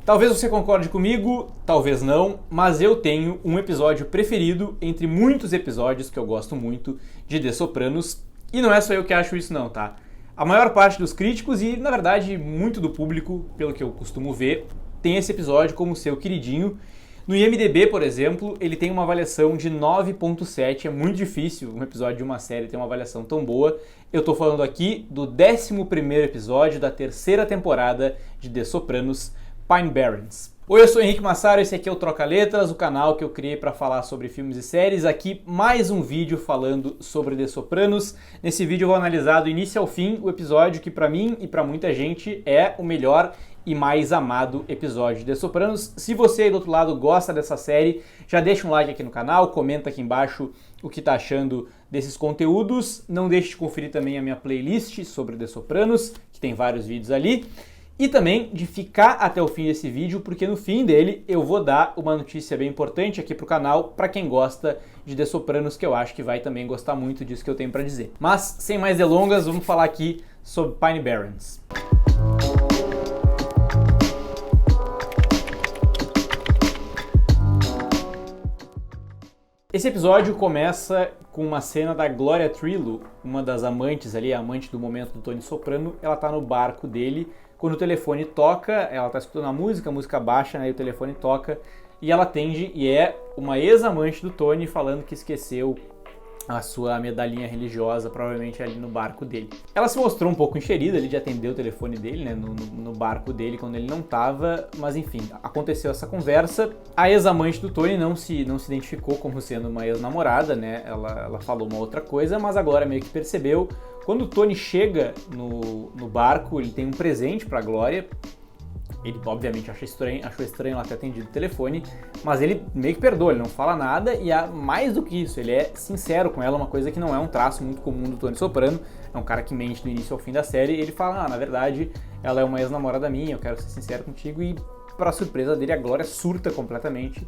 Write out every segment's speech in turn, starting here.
Talvez você concorde comigo, talvez não, mas eu tenho um episódio preferido entre muitos episódios que eu gosto muito de The Sopranos, e não é só eu que acho isso não, tá? A maior parte dos críticos e, na verdade, muito do público, pelo que eu costumo ver, tem esse episódio como seu queridinho. No IMDb, por exemplo, ele tem uma avaliação de 9.7, é muito difícil um episódio de uma série ter uma avaliação tão boa. Eu tô falando aqui do 11º episódio da 3ª temporada de The Sopranos, Pine Barrens. Oi, eu sou Henrique Massaro, esse aqui é o Troca Letras, o canal que eu criei para falar sobre filmes e séries. Aqui mais um vídeo falando sobre The Sopranos. Nesse vídeo eu vou analisar do início ao fim o episódio que para mim e para muita gente é o melhor e mais amado episódio de The Sopranos. Se você aí do outro lado gosta dessa série, já deixa um like aqui no canal, comenta aqui embaixo o que tá achando desses conteúdos. Não deixe de conferir também a minha playlist sobre The Sopranos, que tem vários vídeos ali. E também de ficar até o fim desse vídeo, porque no fim dele eu vou dar uma notícia bem importante aqui pro canal para quem gosta de The Sopranos, que eu acho que vai também gostar muito disso que eu tenho para dizer. Mas, sem mais delongas, vamos falar aqui sobre Pine Barrens. Esse episódio começa com uma cena da Gloria Trillo, uma das amantes ali, a amante do momento do Tony Soprano. Ela tá no barco dele, quando o telefone toca, ela tá escutando a música baixa, né, e o telefone toca, e ela atende, e é uma ex-amante do Tony falando que esqueceu a sua medalhinha religiosa, provavelmente ali no barco dele. Ela se mostrou um pouco enxerida ali de atender o telefone dele, né, no barco dele quando ele não tava, mas enfim, aconteceu essa conversa. A ex-amante do Tony não se identificou como sendo uma ex-namorada, né, ela falou uma outra coisa, mas agora meio que percebeu. Quando o Tony chega no barco, ele tem um presente pra Glória. Ele obviamente achou estranho ela ter atendido o telefone, mas ele meio que perdoa, ele não fala nada e mais do que isso, ele é sincero com ela, uma coisa que não é um traço muito comum do Tony Soprano. É um cara que mente do início ao fim da série, e ele fala, na verdade, ela é uma ex-namorada minha, eu quero ser sincero contigo, e para surpresa dele, a Glória surta completamente,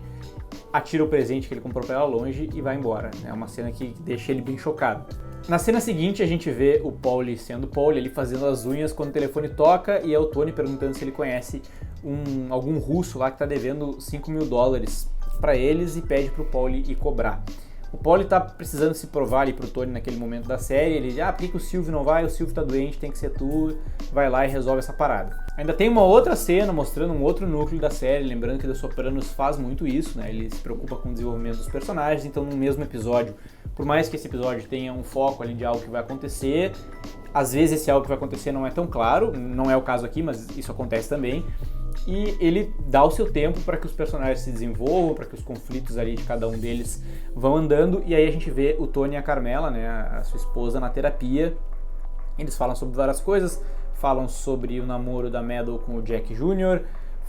atira o presente que ele comprou pra ela longe e vai embora. É uma cena que deixa ele bem chocado. Na cena seguinte, a gente vê o Paulie sendo Paulie, ele fazendo as unhas quando o telefone toca, e é o Tony perguntando se ele conhece algum russo lá que tá devendo $5.000 para eles e pede pro Paulie ir cobrar. O Paulie tá precisando se provar ali pro Tony naquele momento da série, ele diz, por que o Silvio não vai? O Silvio tá doente, tem que ser tu, vai lá e resolve essa parada. Ainda tem uma outra cena mostrando um outro núcleo da série, lembrando que The Sopranos faz muito isso, né? Ele se preocupa com o desenvolvimento dos personagens, então no mesmo episódio, por mais que esse episódio tenha um foco ali de algo que vai acontecer, às vezes esse algo que vai acontecer não é tão claro, não é o caso aqui, mas isso acontece também. E ele dá o seu tempo para que os personagens se desenvolvam, para que os conflitos ali de cada um deles vão andando, e aí a gente vê o Tony e a Carmela, né, a sua esposa, na terapia. Eles falam sobre várias coisas, falam sobre o namoro da Meadow com o Jack Jr.,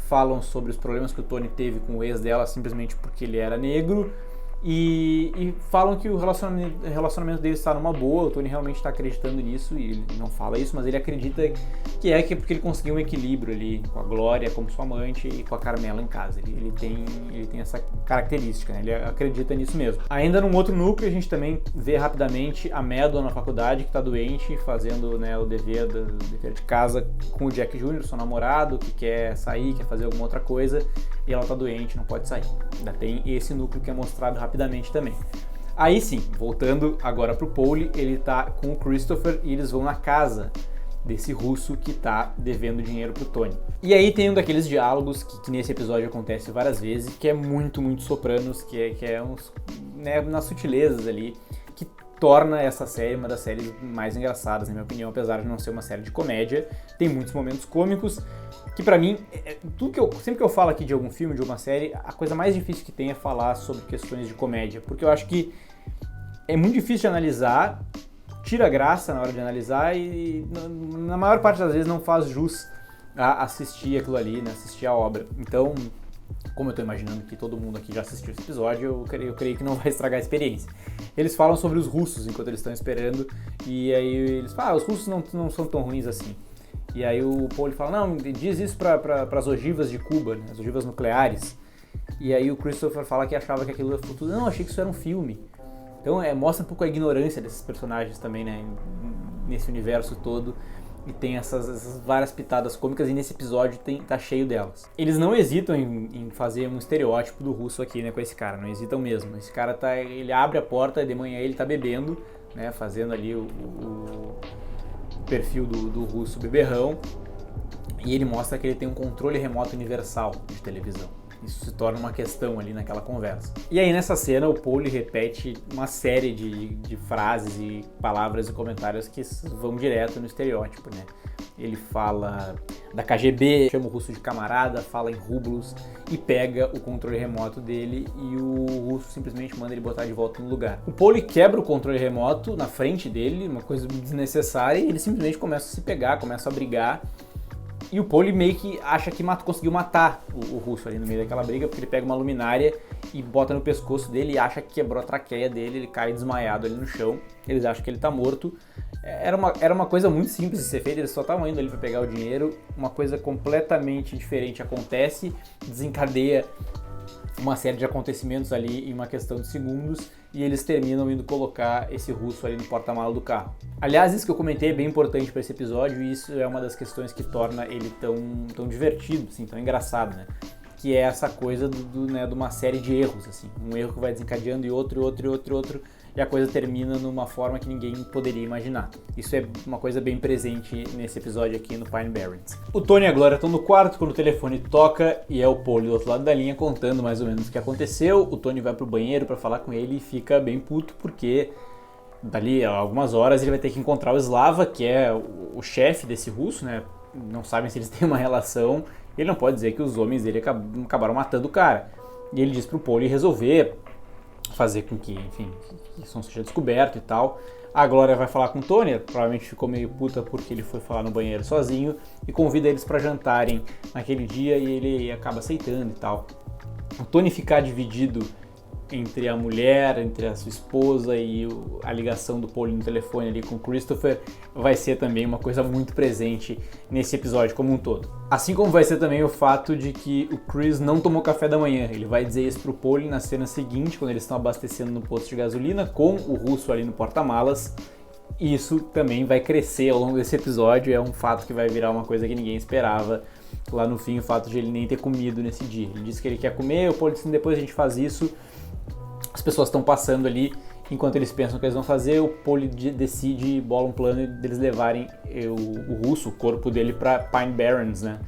falam sobre os problemas que o Tony teve com o ex dela simplesmente porque ele era negro, e falam que o relacionamento deles está numa boa. O Tony realmente está acreditando nisso, e ele não fala isso, mas ele acredita que é porque ele conseguiu um equilíbrio ali com a Glória como sua amante e com a Carmela em casa. Ele tem essa característica, né? Ele acredita nisso mesmo. Ainda num outro núcleo, a gente também vê rapidamente a Meadow na faculdade, que está doente, fazendo, né, o dever de casa com o Jack Jr., seu namorado, que quer sair, quer fazer alguma outra coisa, e ela está doente, não pode sair. Ainda tem esse núcleo que é mostrado rapidamente também. Aí sim, voltando agora pro Paulie, ele tá com o Christopher e eles vão na casa desse russo que tá devendo dinheiro pro Tony. E aí tem um daqueles diálogos que nesse episódio acontece várias vezes, que é muito Sopranos, que é uns, né, nas sutilezas ali, que torna essa série uma das séries mais engraçadas, na minha opinião, apesar de não ser uma série de comédia. Tem muitos momentos cômicos, que pra mim, sempre que eu falo aqui de algum filme, de alguma série, a coisa mais difícil que tem é falar sobre questões de comédia, porque eu acho que é muito difícil de analisar, tira graça na hora de analisar e na maior parte das vezes não faz jus a assistir aquilo ali, né, assistir a obra. Então, como eu tô imaginando que todo mundo aqui já assistiu esse episódio, eu creio que não vai estragar a experiência. Eles falam sobre os russos enquanto eles estão esperando, e aí eles falam, os russos não são tão ruins assim. E aí o Paulie fala, não, diz isso para as ogivas de Cuba, né, as ogivas nucleares. E aí o Christopher fala que achava que aquilo era futuro. Não, achei que isso era um filme. Então mostra um pouco a ignorância desses personagens também, né, nesse universo todo. e tem essas várias pitadas cômicas, e nesse episódio tá cheio delas. Eles não hesitam em fazer um estereótipo do russo aqui, né, com esse cara, não hesitam mesmo. Esse cara ele abre a porta, de manhã ele tá bebendo, né, fazendo ali o perfil do russo beberrão, e ele mostra que ele tem um controle remoto universal de televisão. Isso se torna uma questão ali naquela conversa. E aí nessa cena o Paul repete uma série de frases e palavras e comentários que vão direto no estereótipo, né? Ele fala da KGB, chama o russo de camarada, fala em rublos e pega o controle remoto dele, e o russo simplesmente manda ele botar de volta no lugar. O Paul quebra o controle remoto na frente dele, uma coisa desnecessária, e ele simplesmente começa a se pegar, começa a brigar. E o Paul meio que acha que conseguiu matar o russo ali no meio daquela briga, porque ele pega uma luminária e bota no pescoço dele e acha que quebrou a traqueia dele, ele cai desmaiado ali no chão, eles acham que ele tá morto. Era uma coisa muito simples de ser feita, eles só estavam indo ali para pegar o dinheiro, uma coisa completamente diferente acontece, desencadeia uma série de acontecimentos ali em uma questão de segundos, e eles terminam indo colocar esse russo ali no porta-malas do carro. Aliás, isso que eu comentei é bem importante para esse episódio, e isso é uma das questões que torna ele tão divertido, assim, tão engraçado, né? Que é essa coisa de uma série de erros, assim. Um erro que vai desencadeando e outro, e a coisa termina numa forma que ninguém poderia imaginar. Isso é uma coisa bem presente nesse episódio aqui no Pine Barrens. O Tony e a Glória estão no quarto quando o telefone toca, e é o Paul do outro lado da linha contando mais ou menos o que aconteceu. O Tony vai pro banheiro para falar com ele e fica bem puto porque dali a algumas horas ele vai ter que encontrar o Slava, que é o chefe desse russo, né? Não sabem se eles têm uma relação. Ele não pode dizer que os homens dele acabaram matando o cara. E ele diz pro Paul resolver fazer com que, enfim, que isso não seja descoberto e tal. A Glória vai falar com o Tony, provavelmente ficou meio puta porque ele foi falar no banheiro sozinho, e convida eles para jantarem naquele dia, e ele acaba aceitando e tal. O Tony ficar dividido entre a mulher, entre a sua esposa e a ligação do Paul no telefone ali com o Christopher vai ser também uma coisa muito presente nesse episódio como um todo. Assim como vai ser também o fato de que o Chris não tomou café da manhã. Ele vai dizer isso pro Paul na cena seguinte, quando eles estão abastecendo no posto de gasolina com o russo ali no porta-malas. E isso também vai crescer ao longo desse episódio, é um fato que vai virar uma coisa que ninguém esperava. Lá no fim, o fato de ele nem ter comido nesse dia. Ele disse que ele quer comer, o Paul disse que depois a gente faz isso. As pessoas estão passando ali, enquanto eles pensam o que eles vão fazer, o Paul decide, bola um plano deles levarem o russo, o corpo dele, para Pine Barrens, né?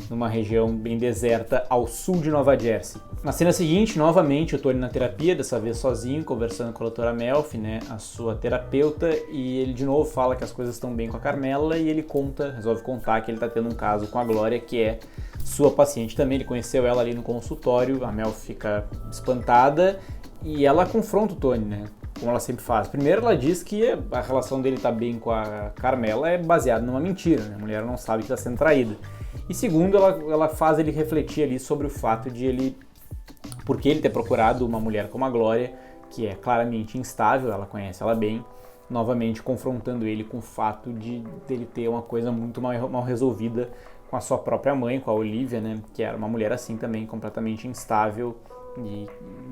Numa região bem deserta ao sul de Nova Jersey. Na cena seguinte, novamente, o Tony na terapia, dessa vez sozinho, conversando com a doutora Melfi, né, a sua terapeuta, e ele de novo fala que as coisas estão bem com a Carmela, e ele resolve contar que ele está tendo um caso com a Glória, que é sua paciente também. Ele conheceu ela ali no consultório, a Melfi fica espantada, e ela confronta o Tony, né? Como ela sempre faz. Primeiro, ela diz que a relação dele tá bem com a Carmela é baseada numa mentira, né? A mulher não sabe que está sendo traída. E segundo, ela faz ele refletir ali sobre o fato de porque ele ter procurado uma mulher como a Glória, que é claramente instável, ela conhece ela bem, novamente confrontando ele com o fato dele ter uma coisa muito mal resolvida com a sua própria mãe, com a Olivia, né? Que era uma mulher assim também, completamente instável e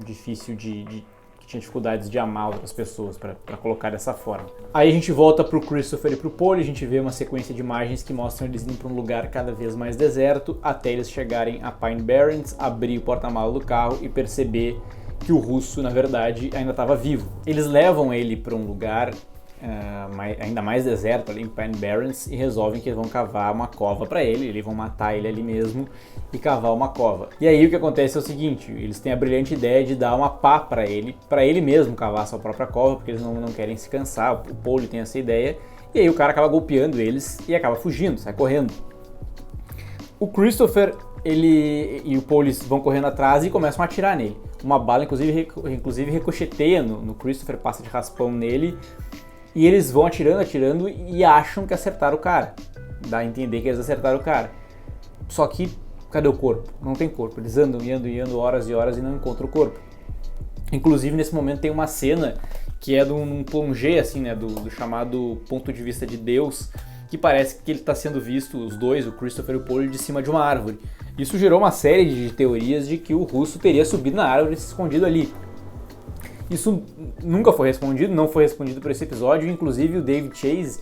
difícil que tinha dificuldades de amar outras pessoas, para colocar dessa forma. Aí a gente volta pro Christopher e pro Paul, e a gente vê uma sequência de imagens que mostram eles indo para um lugar cada vez mais deserto, até eles chegarem a Pine Barrens, abrir o porta-malas do carro e perceber que o russo, na verdade, ainda estava vivo. Eles levam ele para um lugar ainda mais deserto ali em Pine Barrens, e resolvem que eles vão cavar uma cova para ele, eles vão matar ele ali mesmo e cavar uma cova. E aí o que acontece é o seguinte, eles têm a brilhante ideia de dar uma pá para ele mesmo cavar sua própria cova, porque eles não querem se cansar. O Paul tem essa ideia, e aí o cara acaba golpeando eles e acaba fugindo, sai correndo. O Christopher e o Paul vão correndo atrás e começam a atirar nele. Uma bala inclusive ricocheteia no Christopher, passa de raspão nele. E eles vão atirando e acham que acertaram o cara. Dá a entender que eles acertaram o cara. Só que, cadê o corpo? Não tem corpo. Eles andam horas e horas e não encontram o corpo. Inclusive, nesse momento tem uma cena que é de um plongé, assim, né, do chamado ponto de vista de Deus, que parece que ele está sendo visto, os dois, o Christopher e o Paul, de cima de uma árvore. Isso gerou uma série de teorias de que o russo teria subido na árvore e se escondido ali. Isso nunca foi respondido, não foi respondido por esse episódio. Inclusive o David Chase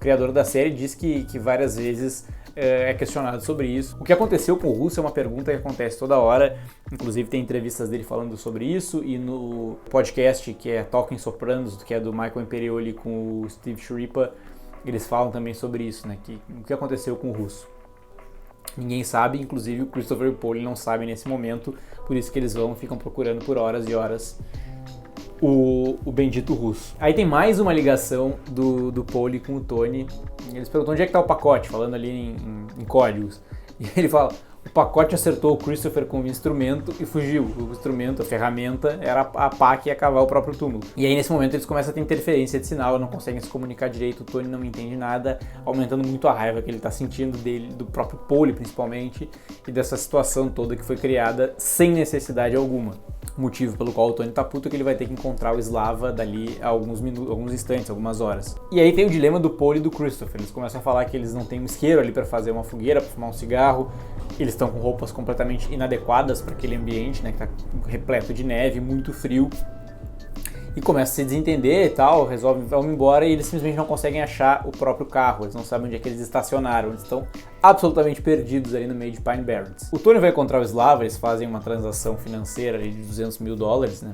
criador da série, diz que várias vezes é questionado sobre isso. O que aconteceu com o Russo é uma pergunta que acontece toda hora, inclusive tem entrevistas dele falando sobre isso, e no podcast que é Talking Sopranos, que é do Michael Imperioli com o Steve Schirripa, eles falam também sobre isso, né, que o que aconteceu com o Russo. Ninguém sabe, inclusive o Christopher e o Paulie não sabem nesse momento, por isso que eles ficam procurando por horas e horas o bendito Russo. Aí tem mais uma ligação do Paulie com o Tony. Eles perguntam onde é que tá o pacote, falando ali em códigos. E ele fala, o pacote acertou o Christopher com o instrumento e fugiu. O instrumento, a ferramenta, era a pá que ia cavar o próprio túmulo. E aí nesse momento eles começam a ter interferência de sinal, não conseguem se comunicar direito, o Tony não entende nada, aumentando muito a raiva que ele tá sentindo dele, do próprio Paulie principalmente, e dessa situação toda que foi criada sem necessidade alguma. Motivo pelo qual o Tony tá puto é que ele vai ter que encontrar o Slava dali a alguns minutos, alguns instantes, algumas horas. E aí tem o dilema do Paulie e do Christopher. Eles começam a falar que eles não têm um isqueiro ali para fazer uma fogueira, para fumar um cigarro. Eles estão com roupas completamente inadequadas para aquele ambiente, né, que tá repleto de neve, muito frio. E começa a se desentender e tal, vão embora e eles simplesmente não conseguem achar o próprio carro, eles não sabem onde é que eles estacionaram, eles estão absolutamente perdidos ali no meio de Pine Barrens. O Tony vai encontrar o Slava, eles fazem uma transação financeira ali de $200 mil, né?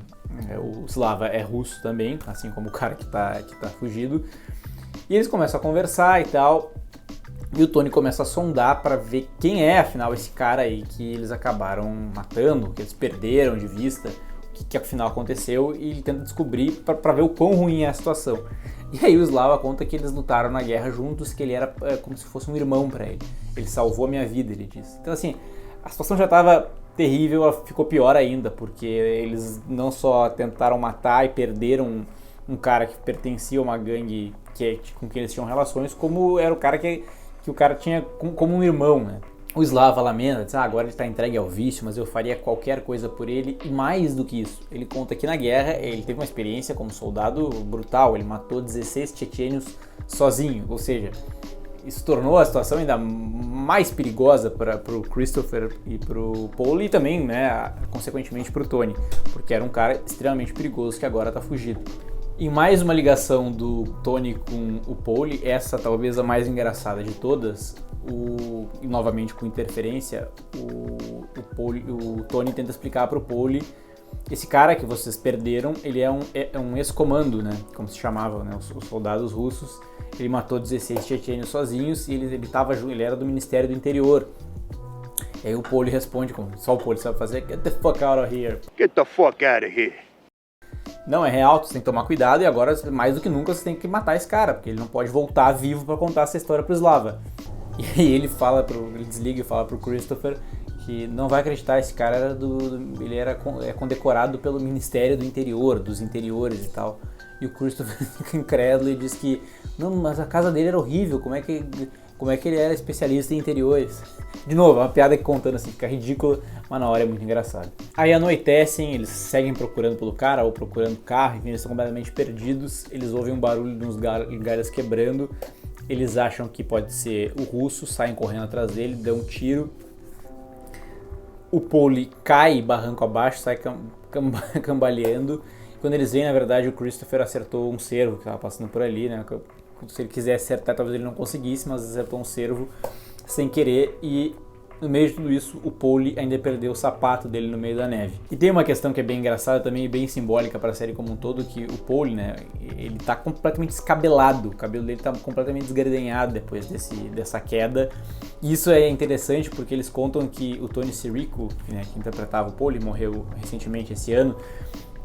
O Slava é russo também, assim como o cara que tá fugido. E eles começam a conversar e tal, e o Tony começa a sondar para ver quem é afinal esse cara aí que eles acabaram matando, que eles perderam de vista, o que afinal aconteceu, e ele tenta descobrir para ver o quão ruim é a situação. E aí o Slava conta que eles lutaram na guerra juntos, que ele era como se fosse um irmão para ele. Ele salvou a minha vida, ele disse. Então assim, a situação já estava terrível, ela ficou pior ainda, porque eles não só tentaram matar e perderam um cara que pertencia a uma gangue com quem eles tinham relações, como era o cara que o cara tinha como um irmão, né? O Slava lamenta, diz, agora ele está entregue ao vício, mas eu faria qualquer coisa por ele, e mais do que isso, ele conta que na guerra ele teve uma experiência como soldado brutal, ele matou 16 chechênios sozinho, ou seja, isso tornou a situação ainda mais perigosa para o Christopher e para o Paulie e também, né, consequentemente para o Tony, porque era um cara extremamente perigoso que agora está fugido. Em mais uma ligação do Tony com o Paulie, essa talvez a mais engraçada de todas, e novamente com interferência, o Tony tenta explicar para o Paulie, esse cara que vocês perderam, ele é um ex-comando, né, como se chamavam, né, os soldados russos. Ele matou 16 chechênios sozinhos e ele era do Ministério do Interior. E aí o Paulie responde, como só o Paulie sabe fazer, get the fuck out of here. Get the fuck out of here. Não, é real, você tem que tomar cuidado e agora, mais do que nunca, você tem que matar esse cara, porque ele não pode voltar vivo para contar essa história pro Slava. E aí ele desliga e fala pro Christopher que não vai acreditar, esse cara ele é condecorado pelo Ministério do Interior, dos interiores e tal. E o Christopher fica incrédulo e diz que, não, mas a casa dele era horrível, como é que ele era especialista em interiores? De novo, é uma piada que contando assim fica ridícula, mas na hora é muito engraçado. Aí anoitecem, eles seguem procurando pelo cara ou procurando o carro, enfim, eles estão completamente perdidos, eles ouvem um barulho de uns galhos quebrando, eles acham que pode ser o russo, saem correndo atrás dele, dão um tiro. O Paulie cai barranco abaixo, sai cambaleando. Quando eles veem, na verdade, o Christopher acertou um cervo que estava passando por ali, né? Se ele quisesse acertar, talvez ele não conseguisse, mas acertou um cervo sem querer e no meio de tudo isso, o Paulie ainda perdeu o sapato dele no meio da neve. E tem uma questão que é bem engraçada também e bem simbólica para a série como um todo, que o Paulie, né, ele tá completamente descabelado, o cabelo dele tá completamente desgredenhado depois dessa queda. E isso é interessante porque eles contam que o Tony Sirico, né, que interpretava o Paulie, morreu recentemente esse ano.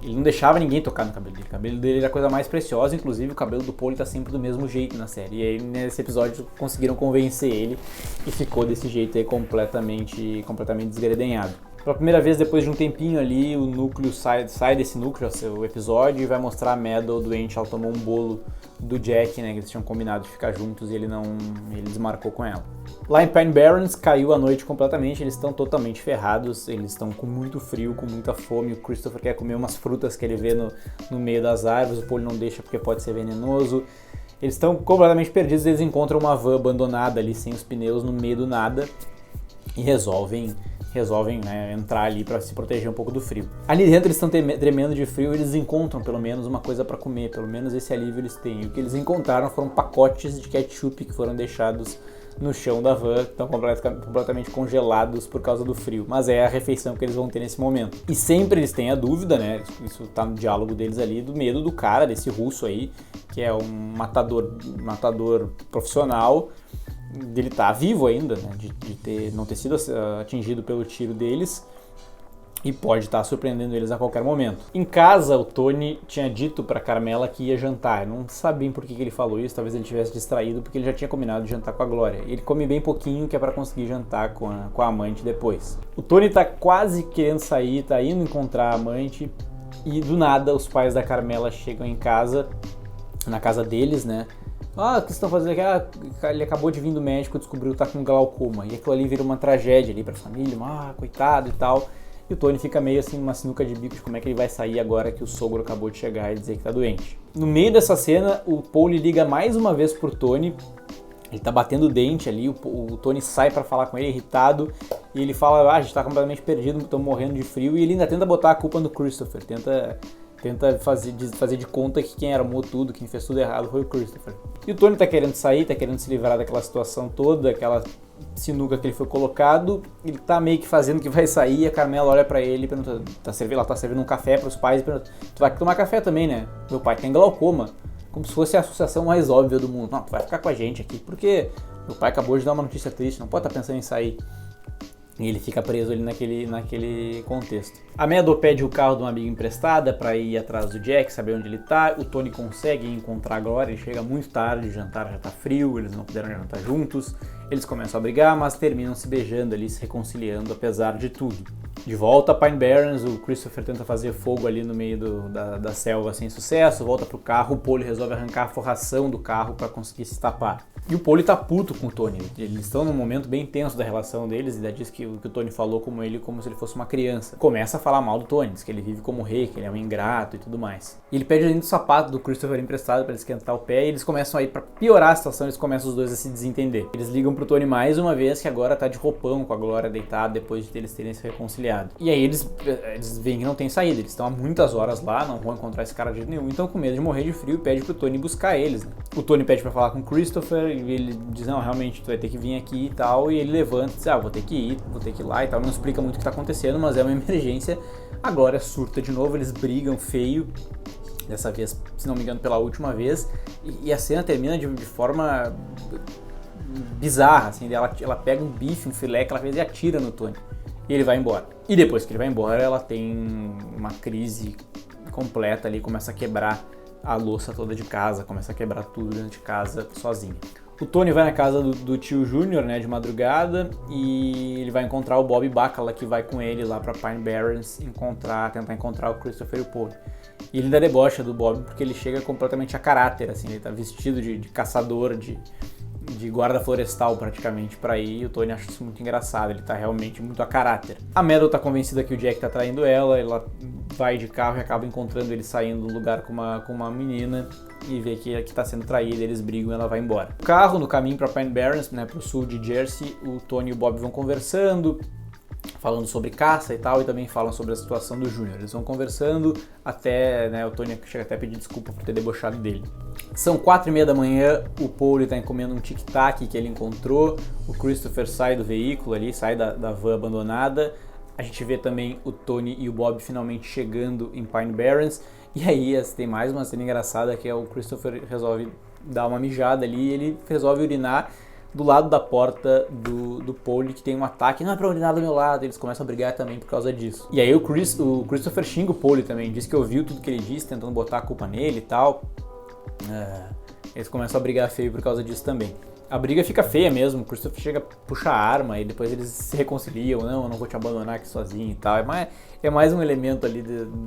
Ele não deixava ninguém tocar no cabelo dele. O cabelo dele era a coisa mais preciosa, inclusive o cabelo do Paulie tá sempre do mesmo jeito na série. E aí nesse episódio conseguiram convencer ele e ficou desse jeito aí completamente desgredenhado. Pela primeira vez, depois de um tempinho ali, o núcleo sai desse núcleo, o episódio, e vai mostrar a Meadow doente. Ela tomou um bolo do Jack, né, que eles tinham combinado de ficar juntos e ele desmarcou com ela. Lá em Pine Barrens caiu a noite completamente, eles estão totalmente ferrados, eles estão com muito frio, com muita fome. O Christopher quer comer umas frutas que ele vê no meio das árvores, o Paulie não deixa porque pode ser venenoso. Eles estão completamente perdidos, eles encontram uma van abandonada ali sem os pneus no meio do nada e resolvem resolvem, né, entrar ali para se proteger um pouco do frio. Ali dentro eles estão tremendo de frio, eles encontram pelo menos uma coisa para comer, pelo menos esse alívio eles têm. E o que eles encontraram foram pacotes de ketchup que foram deixados no chão da van, que estão completamente congelados por causa do frio, mas é a refeição que eles vão ter nesse momento. E sempre eles têm a dúvida, né, isso tá no diálogo deles ali, do medo do cara, desse russo aí, que é um matador profissional, dele tá vivo ainda, né, de não ter sido atingido pelo tiro deles, e pode estar surpreendendo eles a qualquer momento. Em casa, o Tony tinha dito para Carmela que ia jantar. Eu não sabia por que ele falou isso, talvez ele tivesse distraído, porque ele já tinha combinado de jantar com a Glória. Ele come bem pouquinho, que é para conseguir jantar com a amante depois. O Tony tá quase querendo sair, tá indo encontrar a amante, e do nada os pais da Carmela chegam em casa, na casa deles, né? O que vocês estão fazendo aqui? Ele acabou de vir do médico, descobriu que tá com glaucoma. E aquilo ali vira uma tragédia ali pra família, coitado e tal. E o Tony fica meio assim, uma sinuca de bico de como é que ele vai sair agora que o sogro acabou de chegar e dizer que tá doente. No meio dessa cena, o Paul liga mais uma vez pro Tony. Ele tá batendo o dente ali, o Tony sai pra falar com ele, irritado. E ele fala, a gente tá completamente perdido, estamos morrendo de frio. E ele ainda tenta botar a culpa no Christopher, tenta fazer de conta que quem armou tudo, quem fez tudo errado foi o Christopher. E o Tony tá querendo sair, tá querendo se livrar daquela situação toda, aquela sinuca que ele foi colocado, ele tá meio que fazendo que vai sair, e a Carmela olha pra ele e pergunta, ela tá servindo um café pros pais e pergunta, tu vai tomar café também, né? Meu pai tem glaucoma. Como se fosse a associação mais óbvia do mundo. Não, tu vai ficar com a gente aqui, porque meu pai acabou de dar uma notícia triste, não pode estar pensando em sair. E ele fica preso ali naquele contexto. A Meadow pede o carro de uma amiga emprestada para ir atrás do Jack, saber onde ele tá. O Tony consegue encontrar a Glória, ele chega muito tarde, o jantar já tá frio, eles não puderam jantar juntos. Eles começam a brigar, mas terminam se beijando ali, se reconciliando apesar de tudo. De volta a Pine Barrens, o Christopher tenta fazer fogo ali no meio da selva sem sucesso, volta pro carro, o Paul resolve arrancar a forração do carro para conseguir se tapar. E o Paul tá puto com o Tony, eles estão num momento bem tenso da relação deles, e ainda diz que o Tony falou como se ele fosse uma criança. Começa a falar mal do Tony, diz que ele vive como rei, que ele é um ingrato e tudo mais. E ele pede ainda o sapato do Christopher emprestado para ele esquentar o pé, e eles começam aí, para piorar a situação, eles começam os dois a se desentender. Eles ligam pro Tony mais uma vez, que agora tá de roupão com a Glória deitada, depois de eles terem se reconciliado. E aí eles veem que não tem saída, eles estão há muitas horas lá, não vão encontrar esse cara de jeito nenhum, então com medo de morrer de frio, pede pro Tony buscar eles, né? O Tony pede pra falar com o Christopher, e ele diz, não, realmente, tu vai ter que vir aqui e tal, e ele levanta e diz, vou ter que ir lá e tal, não explica muito o que tá acontecendo, mas é uma emergência. A Glória surta de novo, eles brigam feio, dessa vez, se não me engano, pela última vez, e a cena termina de forma bizarra, assim, ela pega um bife, um filé que ela fez e atira no Tony, e ele vai embora. E depois que ele vai embora, ela tem uma crise completa ali, começa a quebrar a louça toda de casa, começa a quebrar tudo dentro de casa sozinha. O Tony vai na casa do tio Júnior, né, de madrugada, e ele vai encontrar o Bob Bacala, que vai com ele lá pra Pine Barrens tentar encontrar o Christopher e o Paul. E ele ainda debocha do Bob porque ele chega completamente a caráter, assim, ele tá vestido de caçador, de guarda florestal praticamente pra ir, e o Tony acha isso muito engraçado, ele tá realmente muito a caráter. A Meadow tá convencida que o Jack tá traindo ela vai de carro e acaba encontrando ele saindo do lugar com uma menina e vê que tá sendo traída, eles brigam e ela vai embora. O carro, no caminho pra Pine Barrens, né, pro sul de Jersey, o Tony e o Bob vão conversando, falando sobre caça e tal, e também falam sobre a situação do Júnior. Eles vão conversando até, né, o Tony chega até a pedir desculpa por ter debochado dele. São 4h30 da manhã, o Paul está comendo um tic-tac que ele encontrou, o Christopher sai do veículo ali, sai da van abandonada, a gente vê também o Tony e o Bob finalmente chegando em Pine Barrens, e aí tem mais uma cena engraçada que é o Christopher resolve dar uma mijada ali, e ele resolve urinar do lado da porta do Paul, que tem um ataque, não é pra urinar do meu lado, eles começam a brigar também por causa disso. E aí o Christopher xinga o Paul também, diz que ouviu tudo que ele disse, tentando botar a culpa nele e tal. Eles começam a brigar feio por causa disso também. A briga fica feia mesmo, o Christopher chega a puxar a arma e depois eles se reconciliam, não, eu não vou te abandonar aqui sozinho e tal. É mais um elemento ali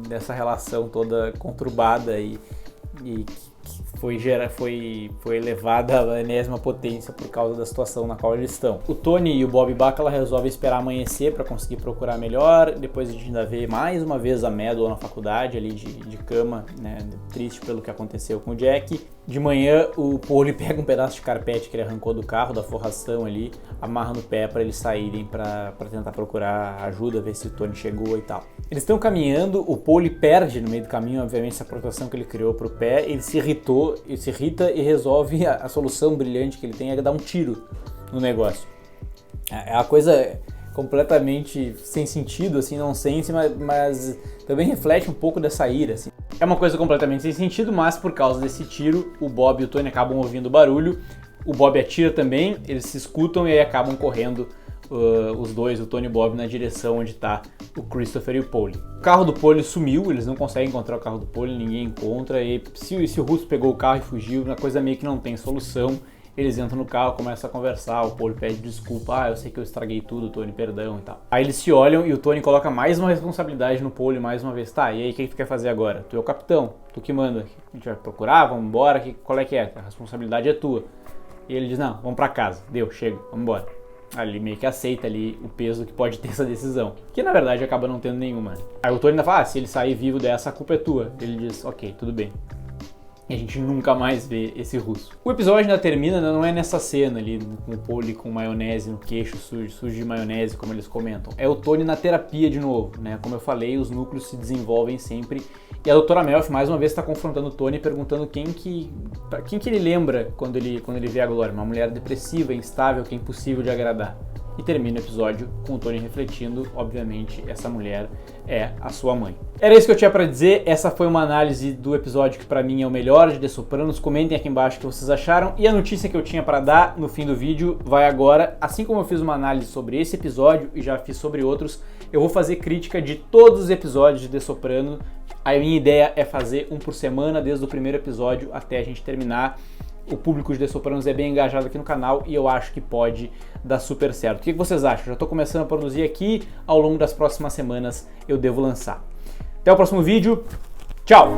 dessa relação toda conturbada e que foi elevada à enésima potência por causa da situação na qual eles estão. O Tony e o Bob Bacala resolvem esperar amanhecer para conseguir procurar melhor. Depois a gente ainda vê mais uma vez a Meadow na faculdade ali de cama, né, triste pelo que aconteceu com o Jack. De manhã, o Paulie pega um pedaço de carpete que ele arrancou do carro, da forração ali, amarra no pé para eles saírem para tentar procurar ajuda, ver se o Tony chegou e tal. Eles estão caminhando, o Paulie perde no meio do caminho, obviamente, essa proteção que ele criou pro pé, ele se irrita e resolve a solução brilhante que ele tem é dar um tiro no negócio. É uma coisa completamente sem sentido, assim, nonsense, mas também reflete um pouco dessa ira, assim. É uma coisa completamente sem sentido, mas por causa desse tiro, o Bob e o Tony acabam ouvindo o barulho, o Bob atira também, eles se escutam e aí acabam correndo os dois, o Tony e o Bob, na direção onde está o Christopher e o Paulie. O carro do Paulie sumiu, eles não conseguem encontrar o carro do Paulie, ninguém encontra, e se o russo pegou o carro e fugiu, uma coisa meio que não tem solução. Eles entram no carro, começam a conversar, o Paulie pede desculpa, eu sei que eu estraguei tudo, Tony, perdão e tal. Aí eles se olham e o Tony coloca mais uma responsabilidade no Paulie mais uma vez. Tá, e aí o que tu quer fazer agora? Tu é o capitão, tu que manda, a gente vai procurar, vamos embora, qual é que é? A responsabilidade é tua. E ele diz, não, vamos pra casa, deu, chega, vamos embora. Ali ele meio que aceita ali o peso que pode ter essa decisão, que na verdade acaba não tendo nenhuma. Aí o Tony ainda fala, se ele sair vivo dessa, a culpa é tua. Ele diz, ok, tudo bem. E a gente nunca mais vê esse russo. O episódio ainda termina, não é nessa cena ali, com o Paulie com maionese no queixo, sujo de maionese, como eles comentam. É o Tony na terapia de novo, né? Como eu falei, os núcleos se desenvolvem sempre. E a doutora Melfi, mais uma vez, está confrontando o Tony, perguntando quem que ele lembra quando ele vê a Glória. Uma mulher depressiva, instável, que é impossível de agradar. E termina o episódio com o Tony refletindo, obviamente, essa mulher é a sua mãe. Era isso que eu tinha pra dizer, essa foi uma análise do episódio que pra mim é o melhor de The Sopranos. Comentem aqui embaixo o que vocês acharam. E a notícia que eu tinha pra dar no fim do vídeo vai agora. Assim como eu fiz uma análise sobre esse episódio e já fiz sobre outros, eu vou fazer crítica de todos os episódios de The Sopranos. A minha ideia é fazer um por semana, desde o primeiro episódio até a gente terminar. O público de The Sopranos é bem engajado aqui no canal e eu acho que pode dar super certo. O que vocês acham? Já estou começando a produzir aqui, ao longo das próximas semanas eu devo lançar. Até o próximo vídeo, tchau!